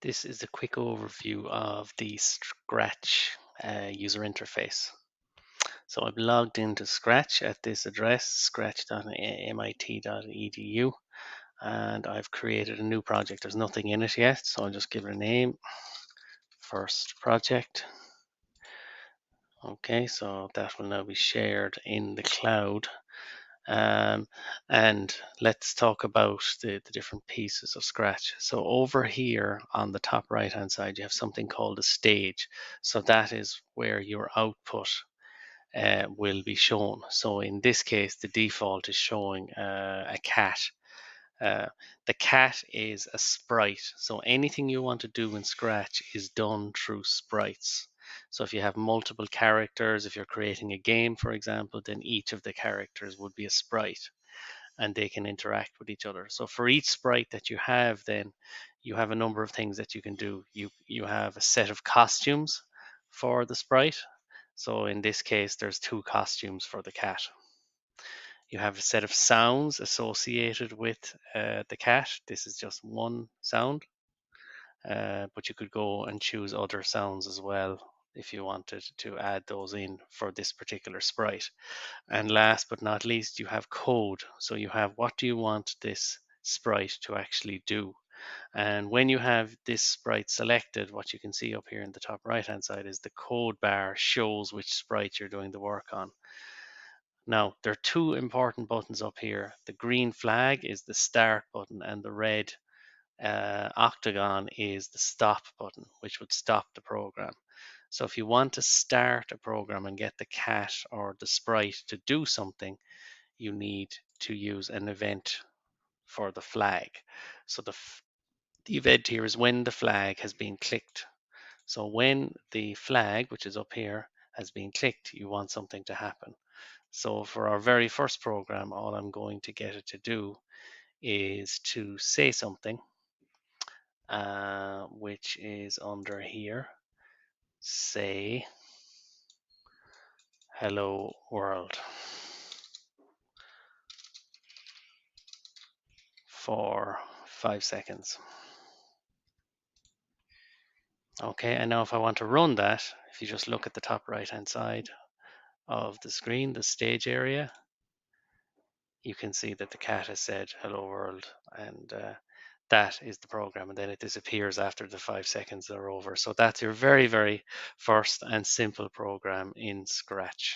This is a quick overview of the Scratch user interface. So I'm logged into Scratch at this address, scratch.mit.edu, and I've created a new project. There's nothing in it yet, so I'll just give it a name, first project. Okay, so that will now be shared in the cloud. And let's talk about the different pieces of Scratch. So over here on the top right hand side, you have something called a stage. So that is where your output will be shown. So in this case, the default is showing a cat. Uh, the cat is a sprite. So anything you want to do in Scratch is done through sprites. So if you have multiple characters, if you're creating a game, for example, then each of the characters would be a sprite and they can interact with each other. So for each sprite that you have, then you have a number of things that you can do. You have a set of costumes for the sprite. So in this case, there's two costumes for the cat. You have a set of sounds associated with the cat. This is just one sound, but you could go and choose other sounds as well if you wanted to add those in for this particular sprite. And last but not least, you have code. So you have what do you want this sprite to actually do. And when you have this sprite selected, what you can see up here in the top right hand side is the code bar shows which sprite you're doing the work on. Now, there are two important buttons up here. The green flag is the start button, and the red octagon is the stop button, which would stop the program. So if you want to start a program and get the cat or the sprite to do something, you need to use an event for the flag. So the event here is when the flag has been clicked. So when the flag, which is up here, has been clicked, you want something to happen. So for our very first program, all I'm going to get it to do is to say something, which is under here. Say, hello world, for 5 seconds. Okay, and now if I want to run that, if you just look at the top right hand side of the screen, the stage area, you can see that the cat has said hello world, and that is the program, and then it disappears after the 5 seconds are over. So that's your very, very first and simple program in Scratch.